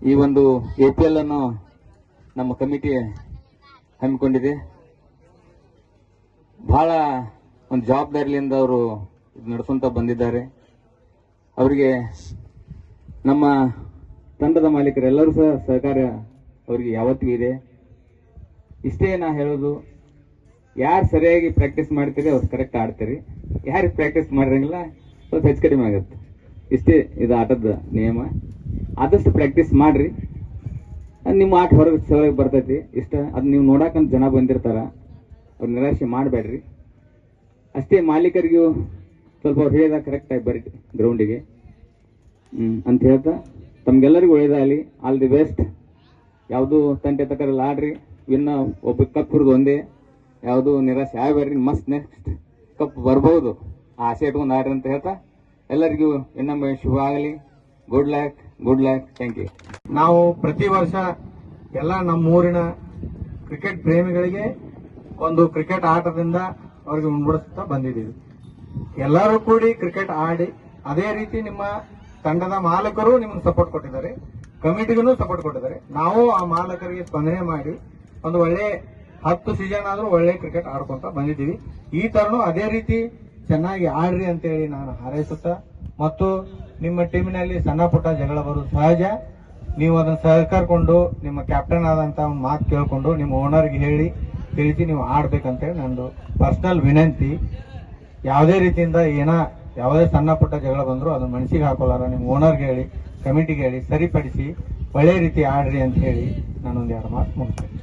ಈ ಒಂದು APL ಅನ್ನು ನಮ್ಮ ಕಮಿಟಿ ಹಮ್ಮಿಕೊಂಡಿದೆ. ಬಹಳ ಒಂದು ಜವಾಬ್ದಾರಿಯಿಂದ ಅವರು ನಡೆಸುತ್ತಾ ಬಂದಿದ್ದಾರೆ. ಅವರಿಗೆ ನಮ್ಮ ತಂಡದ ಮಾಲೀಕರೆಲ್ಲರೂ ಸಹ ಸಹಕಾರ ಅವರಿಗೆ ಯಾವತ್ತಿಗೂ ಇದೆ. ಇಷ್ಟೇ ನಾ ಹೇಳೋದು, ಯಾರು ಸರಿಯಾಗಿ ಪ್ರಾಕ್ಟೀಸ್ ಮಾಡ್ತೀರಿ ಅವ್ರು ಕರೆಕ್ಟ್ ಆಡ್ತೀರಿ, ಯಾರಿಗೆ ಪ್ರಾಕ್ಟೀಸ್ ಮಾಡಿರಂಗಿಲ್ಲ ಸ್ವಲ್ಪ ಹೆಚ್ಚು ಕಡಿಮೆ ಆಗುತ್ತೆ. ಇಷ್ಟೇ ಇದು ಆಟದ ನಿಯಮ. ಆದಷ್ಟು ಪ್ರಾಕ್ಟೀಸ್ ಮಾಡ್ರಿ, ನಿಮ್ಮ ಆಟ ಹೊರಗೆ ಸರಿಯಾಗಿ ಬರ್ತೈತಿ. ಇಷ್ಟ ಅದು ನೀವು ನೋಡಕ್ಕಂತ ಜನ ಬಂದಿರ್ತಾರ, ಅವ್ರು ನಿರಾಶೆ ಮಾಡಬೇಡ್ರಿ. ಅಷ್ಟೇ ಮಾಲೀಕರಿಗೂ ಸ್ವಲ್ಪ ಅವ್ರು ಹೇಳಿದಾಗ ಕರೆಕ್ಟಾಗಿ ಬರ್ರಿ ಗ್ರೌಂಡಿಗೆ ಅಂತ ಹೇಳ್ತಾ ತಮ್ಗೆಲ್ಲರಿಗೂ ಒಳ್ಳೇದಾಗಲಿ. All the best. ಯಾವುದು ತಂಟೆ ತಕರಲ್ಲಿ ಆಡ್ರಿ, ವಿನ್ನ ಒಬ್ಬ ಕಪ್ ಇರೋದು ಒಂದೇ. ಯಾವುದು ನಿರಾಶೆ ಆಗಬೇಡ್ರಿ. ಮಸ್ತ್ ನೆಕ್ಸ್ಟ್ ಕಪ್ ಬರ್ಬೋದು, ಆ ಆಸೆ ಇಟ್ಕೊಂಡು ಆಡ್ರಿ ಅಂತ ಹೇಳ್ತಾ ಎಲ್ಲರಿಗೂ ಇನ್ನೊಮ್ಮೆ ಶುಭ ಆಗಲಿ. Good luck, good luck. Thank you. ನಾವು ಪ್ರತಿ ವರ್ಷ ಎಲ್ಲ ನಮ್ಮ ಊರಿನ ಕ್ರಿಕೆಟ್ ಪ್ರೇಮಿಗಳಿಗೆ ಒಂದು ಕ್ರಿಕೆಟ್ ಆಟದಿಂದ ಅವರಿಗೆ ಮುನ್ನಡೆಸ್ತಾ ಬಂದಿದ್ದೀವಿ. ಎಲ್ಲರೂ ಕೂಡಿ ಕ್ರಿಕೆಟ್ ಆಡಿ ಅದೇ ರೀತಿ ನಿಮ್ಮ ತಂಡದ ಮಾಲಕರು ನಿಮಗೆ ಸಪೋರ್ಟ್ ಕೊಟ್ಟಿದ್ದಾರೆ, ಕಮಿಟಿಗೂ ಸಪೋರ್ಟ್ ಕೊಟ್ಟಿದ್ದಾರೆ. ನಾವು ಆ ಮಾಲಕರಿಗೆ ಸ್ಪಂದನೆ ಮಾಡಿ ಒಂದು ಒಳ್ಳೆ 10 ಸೀಸನ್ ಆದ್ರೂ ಒಳ್ಳೆ ಕ್ರಿಕೆಟ್ ಆಡ್ಕೊಂತ ಬಂದಿದ್ದೀವಿ. ಈ ತರನು ಅದೇ ರೀತಿ ಚೆನ್ನಾಗಿ ಆಡ್ರಿ ಅಂತೇಳಿ ನಾನು ಹಾರೈಸುತ್ತಾ, ಮತ್ತು ನಿಮ್ಮ ಟೀಮಿನಲ್ಲಿ ಸಣ್ಣ ಪುಟ್ಟ ಜಗಳ ಬರೋದು ಸಹಜ. ನೀವು ಅದನ್ನು ಸಹಕರಿಸಿಕೊಂಡು ನಿಮ್ಮ ಕ್ಯಾಪ್ಟನ್ ಆದಂತ ಒಂದು ಮಾತು ಕೇಳ್ಕೊಂಡು ನಿಮ್ಮ ಓನರ್ಗೆ ಹೇಳಿ ತಿಳಿಸಿ ನೀವು ಆಡ್ಬೇಕಂತೇಳಿ ನಂದು ಪರ್ಸನಲ್ ವಿನಂತಿ. ಯಾವುದೇ ರೀತಿಯಿಂದ ಯಾವುದೇ ಸಣ್ಣ ಪುಟ್ಟ ಜಗಳ ಬಂದ್ರು ಅದನ್ನ ಮನಸ್ಸಿಗೆ ಹಾಕೊಳ್ಳಾರ ನಿಮ್ಮ ಓನರ್ಗೆ ಹೇಳಿ, ಕಮಿಟಿಗೆ ಹೇಳಿ ಸರಿಪಡಿಸಿ ಒಳ್ಳೆ ರೀತಿ ಆಡ್ರಿ ಅಂತ ಹೇಳಿ ನಾನೊಂದು 2 ಮಾತು ಮುಗಿಸ್ತೇನೆ.